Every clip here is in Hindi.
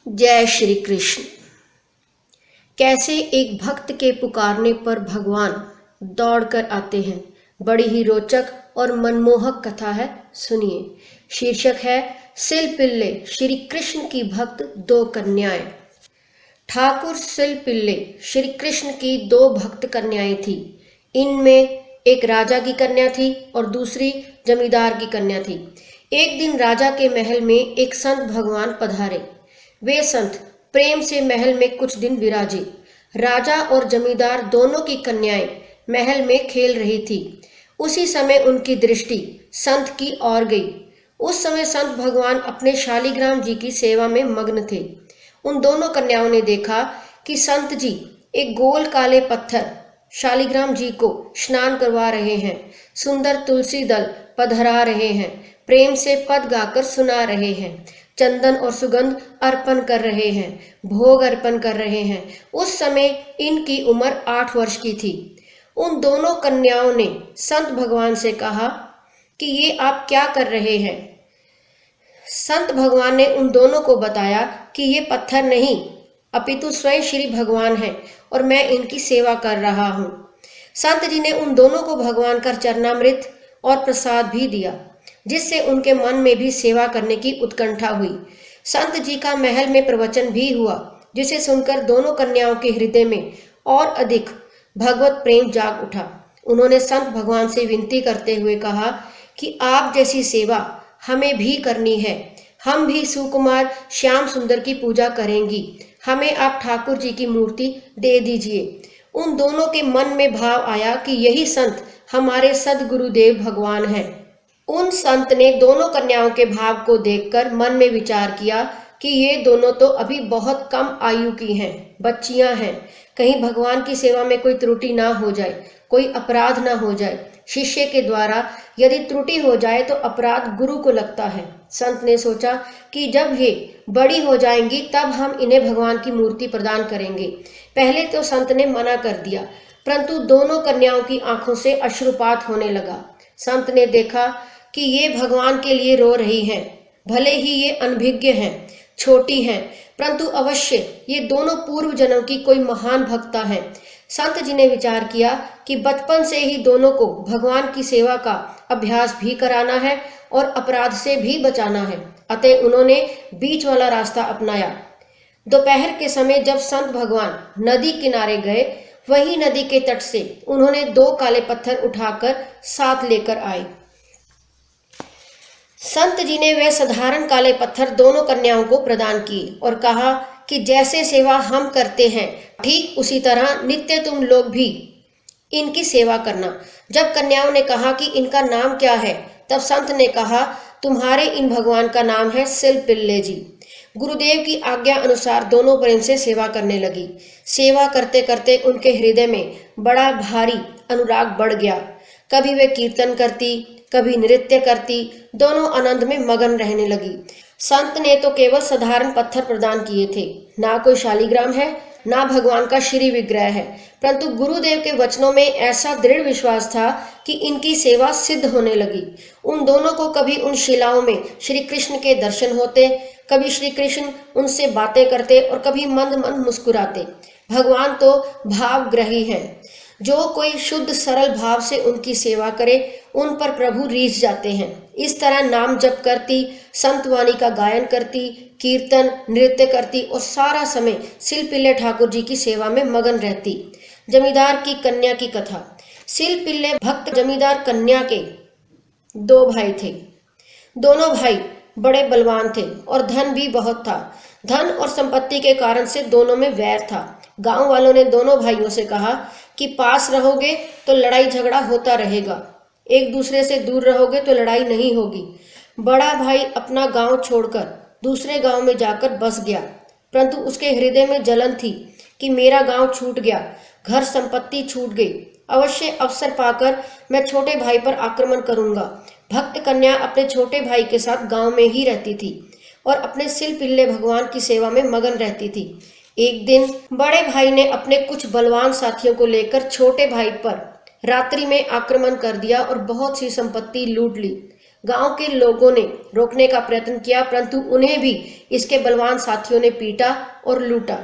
जय श्री कृष्ण। कैसे एक भक्त के पुकारने पर भगवान दौड़कर आते हैं, बड़ी ही रोचक और मनमोहक कथा है, सुनिए। शीर्षक है सिलपिल्ले श्री कृष्ण की भक्त दो कन्याएं। ठाकुर सिलपिल्ले श्री कृष्ण की दो भक्त कन्याएं थी। इनमें एक राजा की कन्या थी और दूसरी जमींदार की कन्या थी। एक दिन राजा के महल में एक संत भगवान पधारे। वे संत प्रेम से महल में कुछ दिन विराजे। राजा और जमींदार दोनों की कन्याएं महल में खेल रही थी। उसी समय उनकी दृष्टि संत की ओर गई। उस समय संत भगवान अपने शालिग्राम जी की सेवा में मग्न थे। उन दोनों कन्याओं ने देखा कि संत जी एक गोल काले पत्थर शालिग्राम जी को स्नान करवा रहे हैं, सुंदर तुलसी दल पधरा रहे हैं, प्रेम से पद गाकर सुना रहे हैं, चंदन और सुगंध अर्पण कर रहे हैं, भोग अर्पण कर रहे हैं। उस समय इनकी उम्र 8 वर्ष की थी। उन दोनों कन्याओं ने संत भगवान से कहा कि ये आप क्या कर रहे हैं। संत भगवान ने उन दोनों को बताया कि ये पत्थर नहीं अपितु स्वयं श्री भगवान हैं और मैं इनकी सेवा कर रहा हूँ। संत जी ने उन दोनों को भगवान का चरणामृत और प्रसाद भी दिया, जिससे उनके मन में भी सेवा करने की उत्कंठा हुई। संत जी का महल में प्रवचन भी हुआ, जिसे सुनकर दोनों कन्याओं के हृदय में और अधिक भगवत प्रेम जाग उठा। उन्होंने संत भगवान से विनती करते हुए कहा कि आप जैसी सेवा हमें भी करनी है। हम भी सुकुमार श्याम सुंदर की पूजा करेंगी। हमें आप ठाकुर जी की मूर्ति दे दीजिए। उन दोनों के मन में भाव आया कि यही संत हमारे सदगुरुदेव भगवान हैं। उन संत ने दोनों कन्याओं के भाव को देखकर मन में विचार किया कि ये दोनों तो अभी बहुत कम आयु की हैं, बच्चियां हैं। कहीं भगवान की सेवा में कोई त्रुटि ना हो जाए, कोई अपराध ना हो जाए। शिष्य के द्वारा यदि त्रुटि हो जाए तो अपराध गुरु को लगता है। संत ने सोचा कि जब ये बड़ी हो जाएंगी तब हम इन्हें भगवान की मूर्ति प्रदान करेंगे। पहले तो संत ने मना कर दिया, परंतु दोनों कन्याओं की आंखों से अश्रुपात होने लगा। संत ने देखा कि ये भगवान के लिए रो रही हैं। भले ही ये अनभिज्ञ हैं, छोटी हैं, परंतु अवश्य ये दोनों पूर्व जन्म की कोई महान भक्ता हैं। संत जी ने विचार किया कि बचपन से ही दोनों को भगवान की सेवा का अभ्यास भी कराना है और अपराध से भी बचाना है। अतः उन्होंने बीच वाला रास्ता अपनाया। दोपहर के समय जब संत भगवान नदी किनारे गए, वही नदी के तट से उन्होंने 2 काले पत्थर उठाकर साथ लेकर आए। संत जी ने वह साधारण काले पत्थर दोनों कन्याओं को प्रदान किए और कहा कि जैसे सेवा हम करते हैं ठीक उसी तरह नित्य तुम लोग भी इनकी सेवा करना। जब कन्याओं ने कहा कि इनका नाम क्या है, तब संत ने कहा तुम्हारे इन भगवान का नाम है सिलपिल्ले जी। गुरुदेव की आज्ञा अनुसार दोनों प्रेम से सेवा करने लगी। सेवा करते करते उनके हृदय में बड़ा भारी अनुराग बढ़ गया। कभी वे कीर्तन करती, कभी नृत्य करती, दोनों आनंद में मगन रहने लगी। संत ने तो केवल साधारण पत्थर प्रदान किए थे, ना कोई शालिग्राम है, ना भगवान का श्री विग्रह है, परंतु गुरुदेव के वचनों में ऐसा दृढ़ विश्वास था कि इनकी सेवा सिद्ध होने लगी। उन दोनों को कभी उन शिलाओं में श्री कृष्ण के दर्शन होते, कभी श्री कृष्ण उनसे बातें करते और कभी मंद मंद मुस्कुराते। भगवान तो भावग्राही हैं। जो कोई शुद्ध सरल भाव से उनकी सेवा करे, उन पर प्रभु रीझ जाते हैं। इस तरह नाम जप करती, संतवाणी का गायन करती, कीर्तन नृत्य करती और सारा समय सिलपिल्ले ठाकुर जी की सेवा में मगन रहती। जमींदार की कन्या की कथा। सिलपिल्ले भक्त जमींदार कन्या के 2 भाई थे। दोनों भाई बड़े बलवान थे और धन भी बहुत था। धन और संपत्ति के कारण से दोनों में वैर था। गांव वालों ने दोनों भाइयों से कहा कि पास रहोगे तो लड़ाई झगड़ा होता रहेगा, एक दूसरे से दूर रहोगे तो लड़ाई नहीं होगी। बड़ा भाई अपना गांव छोड़कर दूसरे गांव में जाकर बस गया, परंतु उसके हृदय में जलन थी कि मेरा गांव छूट गया, घर संपत्ति छूट गई। अवश्य अवसर पाकर मैं छोटे भाई पर आक्रमण करूंगा। भक्त कन्या अपने छोटे भाई के साथ गांव में ही रहती थी और अपने सिलपिल्ले भगवान की सेवा में मगन रहती थी। एक दिन बड़े भाई ने अपने कुछ बलवान साथियों को लेकर छोटे भाई पर रात्रि में आक्रमण कर दिया और बहुत सी संपत्ति लूट ली। गांव के लोगों ने रोकने का प्रयत्न किया, परंतु उन्हें भी इसके बलवान साथियों ने पीटा और लूटा।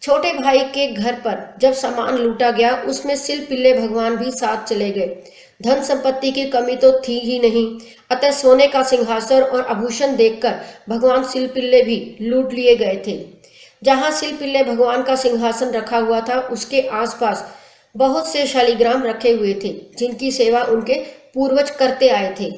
छोटे भाई के घर पर जब सामान लूटा गया, उसमें सिल पिल्ले भगवान भी साथ चले गए। धन संपत्ति की कमी तो थी ही नहीं, अतः सोने का सिंहासन और आभूषण देखकर भगवान सिल पिल्ले भी लूट लिए गए थे। जहां सिल पिल्ले भगवान का सिंहासन रखा हुआ था, उसके आसपास बहुत से शालिग्राम रखे हुए थे, जिनकी सेवा उनके पूर्वज करते आए थे।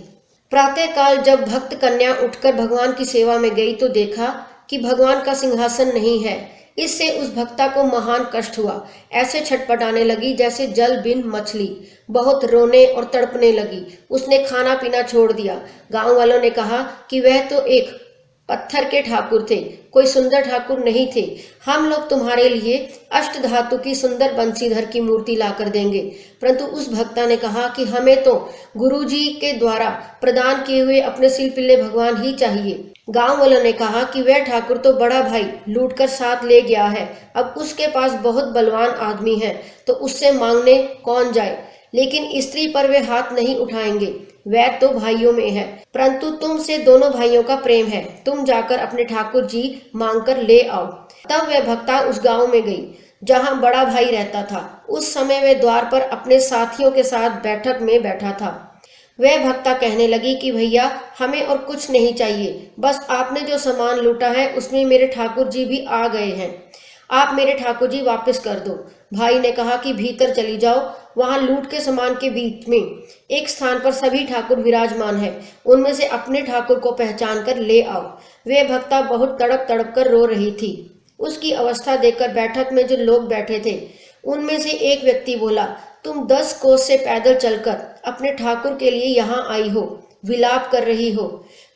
प्रातःकाल जब भक्त कन्या उठकर भगवान की सेवा में गई तो देखा कि भगवान का सिंहासन नहीं है। इससे उस भक्ता को महान कष्ट हुआ। ऐसे छटपटाने लगी जैसे जल बिन मछली। बहुत रोने और तड़पने लगी। उसने खाना पीना छोड़ दिया। गांव वालों ने कहा कि वह तो एक पत्थर के ठाकुर थे, कोई सुंदर ठाकुर नहीं थे। हम लोग तुम्हारे लिए अष्ट धातु की सुंदर बंसीधर की मूर्ति लाकर देंगे। परंतु उस भक्ता ने कहा कि हमें तो गुरुजी के द्वारा प्रदान किए हुए अपने सिल पिल्ले भगवान ही चाहिए। गांव वालों ने कहा कि वह ठाकुर तो बड़ा भाई लूटकर साथ ले गया है, अब उसके पास बहुत बलवान आदमी है, तो उससे मांगने कौन जाए। लेकिन स्त्री पर वे हाथ नहीं उठाएंगे, वैर तो भाइयों में है, परंतु तुमसे दोनों भाइयों का प्रेम है, तुम जाकर अपने ठाकुर जी मांगकर ले आओ। तब वह भक्ता उस गांव में गई जहां बड़ा भाई रहता था। उस समय वह द्वार पर अपने साथियों के साथ बैठक में बैठा था। वह भक्ता कहने लगी कि भैया, हमें और कुछ नहीं चाहिए, बस आपने जो सामान लूटा है उसमें मेरे ठाकुर जी भी आ गए हैं, आप मेरे ठाकुर जी वापस कर दो। भाई ने कहा कि भीतर चली जाओ, वहां लूट के सामान के बीच में एक स्थान पर सभी ठाकुर विराजमान है, उनमें से अपने ठाकुर को पहचान कर ले आओ। वह भक्ता बहुत तड़प तड़प कर रो रही थी। उसकी अवस्था देखकर बैठक में जो लोग बैठे थे उनमें से एक व्यक्ति बोला, तुम 10 कोस से पैदल चलकर अपने ठाकुर के लिए यहाँ आई हो, विलाप कर रही हो,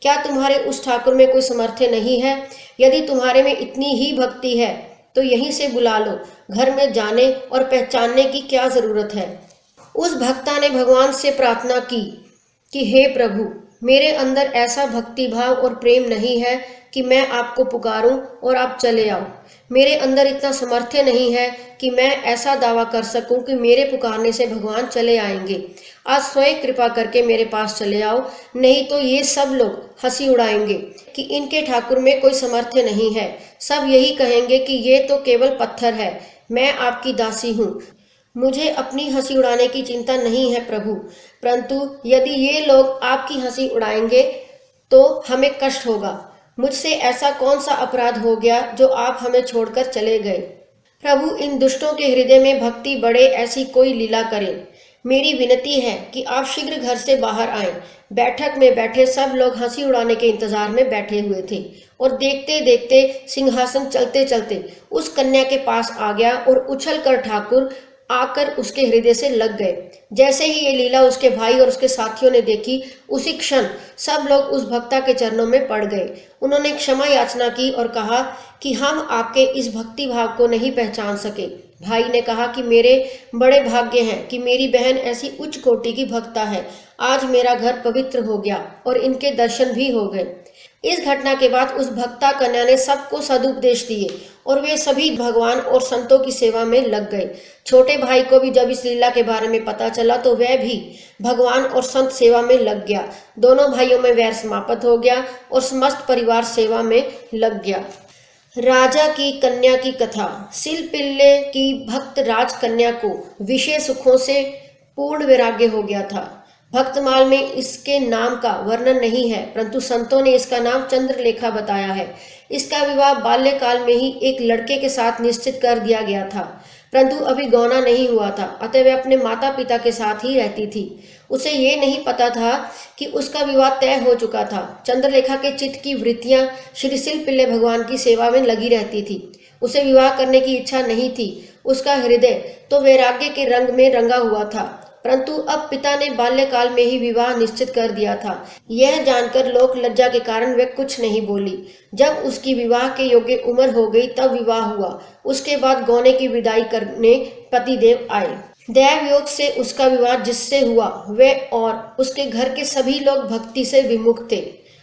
क्या तुम्हारे उस ठाकुर में कोई सामर्थ्य नहीं है? यदि तुम्हारे में इतनी ही भक्ति है तो यहीं से बुला लो, घर में जाने और पहचानने की क्या जरूरत है। उस भक्ता ने भगवान से प्रार्थना की कि हे प्रभु, मेरे अंदर ऐसा भक्ति भाव और प्रेम नहीं है कि मैं आपको पुकारूं और आप चले आओ। मेरे अंदर इतना सामर्थ्य नहीं है कि मैं ऐसा दावा कर सकूं कि मेरे पुकारने से भगवान चले आएंगे। आज स्वयं कृपा करके मेरे पास चले आओ, नहीं तो ये सब लोग हंसी उड़ाएंगे कि इनके ठाकुर में कोई सामर्थ्य नहीं है। सब यही कहेंगे कि ये तो केवल पत्थर है, मैं आपकी दासी हूँ। मुझे अपनी हंसी उड़ाने की चिंता नहीं है प्रभु, परंतु यदि ये लोग आपकी हंसी उड़ाएंगे तो हमें कष्ट होगा। मुझसे ऐसा कौन सा अपराध हो गया जो आप हमें छोड़कर चले गए? प्रभु, इन दुष्टों के हृदय में भक्ति बढ़े ऐसी कोई लीला करें। मेरी विनती है कि आप शीघ्र घर से बाहर आएं। बैठक में बैठे सब लोग हंसी उड़ाने के इंतजार में बैठे हुए थे और देखते देखते सिंहासन चलते चलते उस कन्या के पास आ गया और उछल कर ठाकुर आकर उसके हृदय से लग गए। जैसे ही ये लीला उसके भाई और उसके साथियों ने देखी, उसी क्षण सब लोग उस भक्ता के चरणों में पड़ गए। उन्होंने क्षमा याचना की और कहा कि हम आपके इस भक्ति भाव को नहीं पहचान सके। भाई ने कहा कि मेरे बड़े भाग्य हैं कि मेरी बहन ऐसी उच्च कोटि की भक्ता है। आज मेरा घर पवित्र हो गया और इनके दर्शन भी हो गए। इस घटना के बाद उस भक्ता कन्या ने सबको सदुपदेश दिए और वे सभी भगवान और संतों की सेवा में लग गए। छोटे भाई को भी जब इस लीला के बारे में पता चला तो वह भी भगवान और संत सेवा में लग गया। दोनों भाइयों में वैर समाप्त हो गया और समस्त परिवार सेवा में लग गया। राजा की कन्या की कथा। सिल पिल्ले की भक्त राजकन्या को विषय सुखों से पूर्ण वैराग्य हो गया था। भक्तमाल में इसके नाम का वर्णन नहीं है, परंतु संतों ने इसका नाम चंद्रलेखा बताया है। इसका विवाह बाल्यकाल में ही एक लड़के के साथ निश्चित कर दिया गया था, परंतु अभी गौना नहीं हुआ था, अतः वह अपने माता पिता के साथ ही रहती थी। उसे ये नहीं पता था कि उसका विवाह तय हो चुका था। चंद्रलेखा के चित्त की वृत्तियां श्री सिल पिल्ले भगवान की सेवा में लगी रहती थी। उसे विवाह करने की इच्छा नहीं थी। उसका हृदय तो वैराग्य के रंग में रंगा हुआ था, परंतु अब पिता ने बाल्यकाल में ही विवाह निश्चित कर दिया था। यह जानकर लोक लज्जा के कारण वह कुछ नहीं बोली। जब उसकी विवाह के योग्य उम्र हो गई तब विवाह हुआ। उसके बाद गौने की विदाई करने पतिदेव आए। दैव योग से उसका विवाह जिससे हुआ वह और उसके घर के सभी लोग भक्ति से विमुख थे।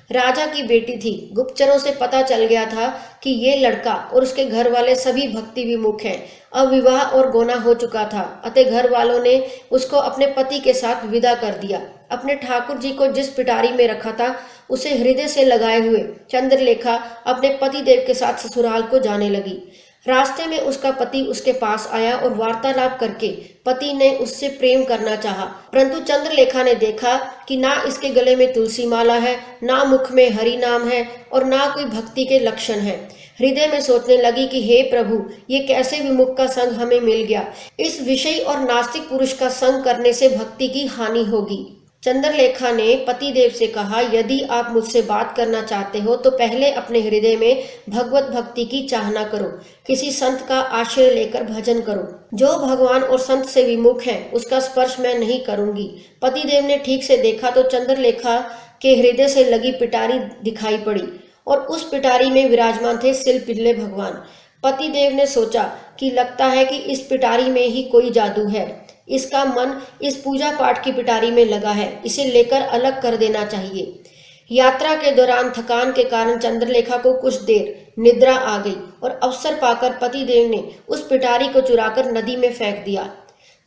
राजा की बेटी थी। गुप्तचरों से पता चल गया था कि ये लड़का और उसके घर वाले सभी भक्ति विमुख हैं। अब विवाह और गोना हो चुका था, अतः घर वालों ने उसको अपने पति के साथ विदा कर दिया। अपने ठाकुर जी को जिस पिटारी में रखा था उसे हृदय से लगाए हुए चंद्रलेखा अपने पति देव के साथ ससुराल को जाने लगी। रास्ते में उसका पति उसके पास आया और वार्तालाप करके पति ने उससे प्रेम करना चाहा, परंतु चंद्रलेखा ने देखा कि ना इसके गले में तुलसी माला है, ना मुख में हरि नाम है और ना कोई भक्ति के लक्षण है। हृदय में सोचने लगी कि हे प्रभु, ये कैसे विमुख का संग हमें मिल गया। इस विषयी और नास्तिक पुरुष का संग करने से भक्ति की हानि होगी। चंद्रलेखा ने पतिदेव से कहा, यदि आप मुझसे बात करना चाहते हो तो पहले अपने हृदय में भगवत भक्ति की चाहना करो, किसी संत का आश्रय लेकर भजन करो। जो भगवान और संत से विमुख है उसका स्पर्श मैं नहीं करूंगी। पतिदेव ने ठीक से देखा तो चंद्रलेखा के हृदय से लगी पिटारी दिखाई पड़ी और उस पिटारी में विराजमान थे सिलपिल्ले भगवान। पतिदेव ने सोचा कि लगता है कि इस पिटारी में ही कोई जादू है। इसका मन इस पूजा पाठ की पिटारी में लगा है, इसे लेकर अलग कर देना चाहिए। यात्रा के दौरान थकान के कारण चंद्रलेखा को कुछ देर निद्रा आ गई और अवसर पाकर पतिदेव ने उस पिटारी को चुराकर नदी में फेंक दिया।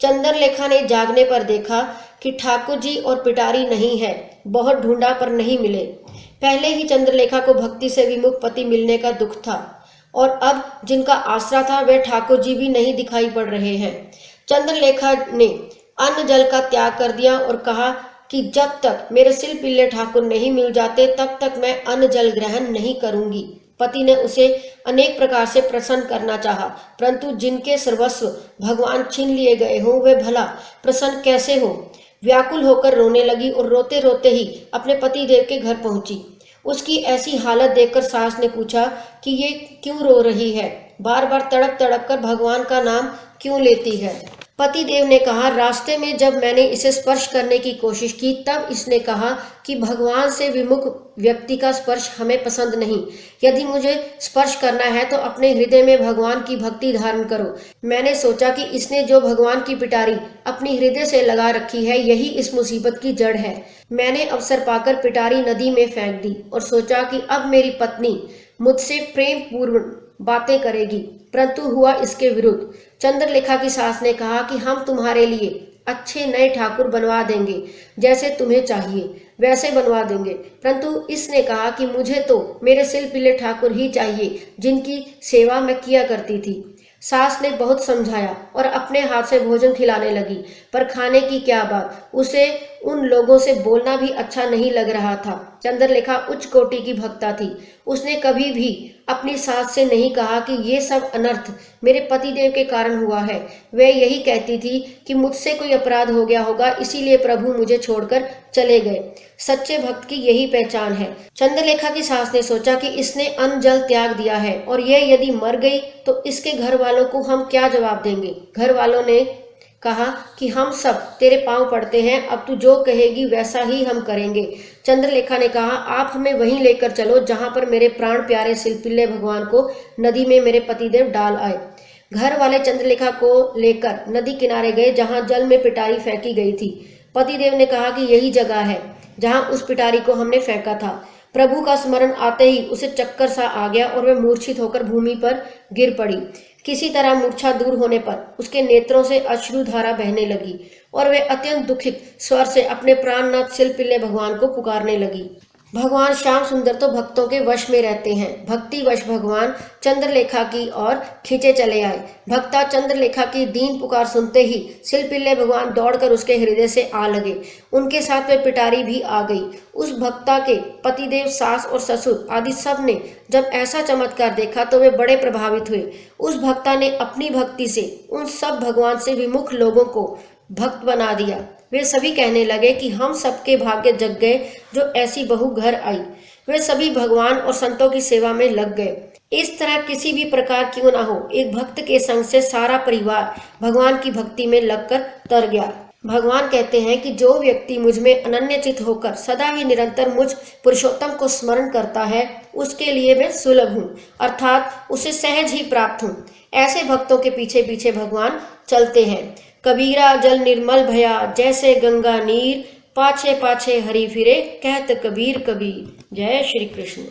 चंद्रलेखा ने जागने पर देखा कि ठाकुर जी और पिटारी नहीं है। बहुत ढूंढा पर नहीं मिले। पहले ही चंद्रलेखा को भक्ति से विमुख पति मिलने का दुख था और अब जिनका आसरा था वह ठाकुर जी भी नहीं दिखाई पड़ रहे हैं। चंद्रलेखा ने अन्न जल का त्याग कर दिया और कहा कि जब तक मेरे सिलपिल्ले ठाकुर नहीं मिल जाते तब तक मैं अन्न जल ग्रहण नहीं करूंगी। पति ने उसे अनेक प्रकार से प्रसन्न करना चाहा, परंतु जिनके सर्वस्व भगवान छीन लिए गए हों वे भला प्रसन्न कैसे हो। व्याकुल होकर रोने लगी और रोते रोते ही अपने पति देव के घर पहुंची। उसकी ऐसी हालत देखकर सास ने पूछा कि ये क्यों रो रही है, बार बार तड़प तड़प कर भगवान का नाम क्यों लेती है। पति देव ने कहा, रास्ते में जब मैंने इसे स्पर्श करने की कोशिश की तब इसने कहा कि भगवान से विमुख व्यक्ति का स्पर्श हमें पसंद नहीं। यदि मुझे स्पर्श करना है तो अपने हृदय में भगवान की भक्ति धारण करो। मैंने सोचा कि इसने जो भगवान की पिटारी अपनी हृदय से लगा रखी है यही इस मुसीबत की जड़ है। मैंने अवसर पाकर पिटारी नदी में फेंक दी और सोचा कि अब मेरी पत्नी मुझसे प्रेम पूर्ण बातें करेगी, परंतु हुआ इसके विरुद्ध। चंद्रलेखा की सास ने कहा कि हम तुम्हारे लिए अच्छे नए ठाकुर बनवा देंगे, जैसे तुम्हें चाहिए वैसे बनवा देंगे, परंतु इसने कहा कि मुझे तो मेरे सिलपिल्ले ठाकुर ही चाहिए जिनकी सेवा मैं किया करती थी। सास ने बहुत समझाया और अपने हाथ से भोजन खिलाने लगी, पर खाने की क्या बात, उसे उन लोगों से बोलना भी अच्छा नहीं लग रहा था। चंद्रलेखा उच्च कोटि की भक्ता थी। उसने कभी भी अपनी सास से नहीं कहा कि ये सब अनर्थ मेरे पतिदेव के कारण हुआ है। वह यही कहती थी कि मुझसे कोई अपराध हो गया होगा, इसीलिए प्रभु मुझे छोड़कर चले गए। सच्चे भक्त की यही पहचान है। चंद्रलेखा की सास ने सोचा कि इसने अन्न जल त्याग दिया है और यह यदि मर गई तो इसके घर वालों को हम क्या जवाब देंगे। घर वालों ने कहा कि हम सब तेरे पांव पड़ते हैं, अब तू जो कहेगी वैसा ही हम करेंगे। चंद्रलेखा ने कहा, आप हमें वहीं लेकर चलो जहां पर मेरे प्राण प्यारे सिलपिल्ले भगवान को नदी में मेरे पतिदेव डाल आए। घर वाले चंद्रलेखा को लेकर नदी किनारे गए जहां जल में पिटारी फेंकी गई थी। पतिदेव ने कहा कि यही जगह है जहां उस पिटारी को हमने फेंका था। प्रभु का स्मरण आते ही उसे चक्कर सा आ गया और वह मूर्छित होकर भूमि पर गिर पड़ी। किसी तरह मूर्छा दूर होने पर उसके नेत्रों से अश्रुधारा बहने लगी और वह अत्यंत दुखित स्वर से अपने प्राणनाथ सिलपिल्ले भगवान को पुकारने लगी। भगवान श्याम सुंदर तो भक्तों के वश में रहते हैं। भक्ति वश भगवान चंद्रलेखा की ओर खींचे चले आए। भक्ता चंद्रलेखा की दीन पुकार सुनते ही सिलपिल्ले भगवान दौड़कर उसके हृदय से आ लगे। उनके साथ वे पिटारी भी आ गई। उस भक्ता के पतिदेव, सास और ससुर आदि सब ने जब ऐसा चमत्कार देखा तो वे बड़े प्रभावित हुए। उस भक्ता ने अपनी भक्ति से उन सब भगवान से विमुख लोगों को भक्त बना दिया। वे सभी कहने लगे कि हम सबके भाग्य जग गए जो ऐसी बहू घर आई। वे सभी भगवान और संतों की सेवा में लग गए। इस तरह किसी भी प्रकार क्यों ना हो, एक भक्त के संग से सारा परिवार भगवान की भक्ति में लगकर तर गया। भगवान कहते हैं कि जो व्यक्ति मुझ में अनन्यचित होकर सदा ही निरंतर मुझ पुरुषोत्तम को स्मरण करता है उसके लिए मैं सुलभ हूँ, अर्थात उसे सहज ही प्राप्त हूँ। ऐसे भक्तों के पीछे पीछे भगवान चलते हैं। कबीरा जल निर्मल भया, जैसे गंगा नीर, पाछे पाछे हरि फिरे कहत कबीर कबीर। जय श्री कृष्ण।